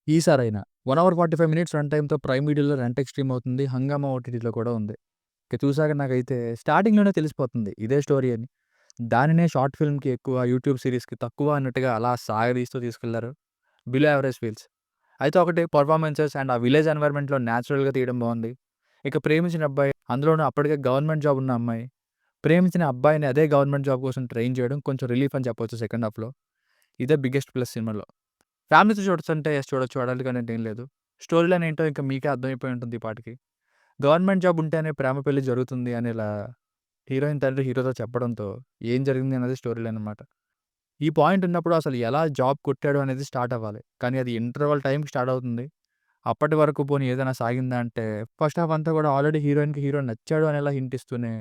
ఈసారైనా 1 hour 45 minutes run టైమ్‌తో prime వీడియోలో rent extreme అవుతుంది. హంగామా ఓటీటీలో కూడా ఉంది. ఇక చూసాక నాకైతే స్టార్టింగ్‌లోనే తెలిసిపోతుంది ఇదే స్టోరీ అని. దానినే షార్ట్ ఫిల్మ్‌కి ఎక్కువ, యూట్యూబ్ సీరీస్‌కి తక్కువ అన్నట్టుగా అలా సాగదీస్తూ తీసుకెళ్లారు. Below average feels. అయితే ఒకటి పెర్ఫార్మన్సెస్ అండ్ ఆ విలేజ్ ఎన్వైర్న్‌మెంట్‌లో న్యాచురల్‌గా తీయడం బావుంది. ఇక ప్రేమించిన అబ్బాయి, అందులోనూ అప్పటికే గవర్నమెంట్ జాబ్ ఉన్న అమ్మాయి. ప్రేమించిన అబ్బాయిని అదే గవర్నమెంట్ జాబ్ కోసం ట్రైన్ చేయడం కొంచెం రిలీఫ్ అని చెప్పొచ్చు సెకండ్ హాఫ్‌లో. ఇదే బిగ్గెస్ట్ ప్లస్ సినిమాలో. ఫ్యామిలీతో చూడొచ్చంటే యెస్ చూడొచ్చు. అడల్ట్ కంటెంట్ ఏం లేదు. స్టోరీ లైన్ ఏంటో ఇంక మీకే అర్థమైపోయి ఉంటుంది ఈ పాటికి. గవర్నమెంట్ జాబ్ ఉంటేనే ప్రేమ పెళ్లి జరుగుతుంది అనేలా హీరోయిన్ తండ్రి హీరోతో చెప్పడంతో ఏం జరిగింది అనేది స్టోరీ లైన్ అనమాట. ఈ పాయింట్ ఉన్నప్పుడు అసలు ఎలా జాబ్ కొట్టాడు అనేది స్టార్ట్ అవ్వాలి. కానీ అది ఇంటర్వల్ టైమ్‌కి స్టార్ట్ అవుతుంది. అప్పటి వరకు పోనీ ఏదైనా సాగిందా అంటే ఫస్ట్ హాఫ్ అంతా కూడా ఆల్రెడీ హీరోయిన్‌కి హీరో నచ్చాడు అనేలా హింట్ ఇస్తూనే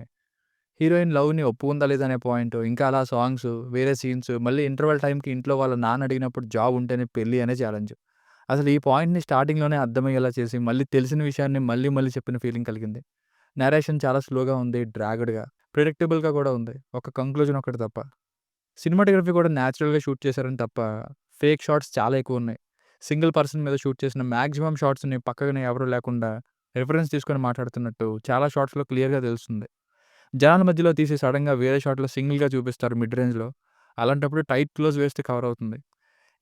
హీరోయిన్ లవ్‌ని ఒప్పుకుందా లేదా అనే పాయింట్, ఇంకా అలా సాంగ్స్, వేరే సీన్స్, మళ్ళీ ఇంటర్వల్ టైమ్‌కి ఇంట్లో వాళ్ళ నాన్న అడిగినప్పుడు జాబ్ ఉంటేనే పెళ్లి అనే ఛాలెంజ్. అసలు ఈ పాయింట్‌ని స్టార్టింగ్‌లోనే అర్థమయ్యేలా చేసి, మళ్ళీ తెలిసిన విషయాన్ని మళ్ళీ మళ్ళీ చెప్పిన ఫీలింగ్ కలిగింది. నరేషన్ చాలా స్లోగా ఉంది, డ్రాగ్డ్‌గా, ప్రిడిక్టబుల్‌గా కూడా ఉంది. ఒక కంక్లూజన్ ఒక్కటి తప్ప. సినిమాటోగ్రఫీ కూడా న్యాచురల్‌గా షూట్ చేశారని తప్ప, ఫేక్ షాట్స్ చాలా ఎక్కువున్నాయి. సింగిల్ పర్సన్ మీద షూట్ చేసిన మాక్సిమం షాట్స్‌ని పక్కన ఎవరు లేకుండా రిఫరెన్స్ తీసుకొని మాట్లాడుతున్నట్టు చాలా షాట్స్‌లో క్లియర్‌గా తెలుస్తుంది. జనాల మధ్యలో తీసి సడెన్‌గా వేరే షాట్‌లో సింగిల్‌గా చూపిస్తారు మిడ్ రేంజ్‌లో. అలాంటప్పుడు టైట్ క్లోజ్ వేస్తే కవర్ అవుతుంది.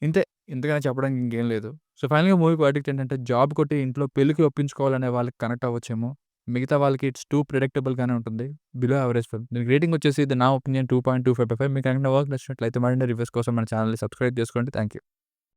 ఇంతే. ఇంతకన్నా చెప్పడానికి ఇంకేం లేదు. సో, ఫైనల్‌గా మూవీ వర్డిక్ట్ ఏంటంటే జాబ్ కొట్టి ఇంట్లో పెళ్ళికి ఒప్పించుకోవాలనే వాళ్ళకి కనెక్ట్ అవ్వచ్చేమో. మిగతా వాళ్ళకి ఇట్స్ టూ ప్రిడిక్టబుల్ గానే ఉంటుంది. Below average film. దీనికి రేటింగ్ వచ్చేసి ఇది నా ఒపీనియన్ 2.25/5. మీకు కనుక నా వర్క్ నచ్చినట్లయితే మరిన్ని రివ్యూస్ కోసం మన ఛానెల్‌ని సబ్స్క్రైబ్ చేసుకోండి. Thank you.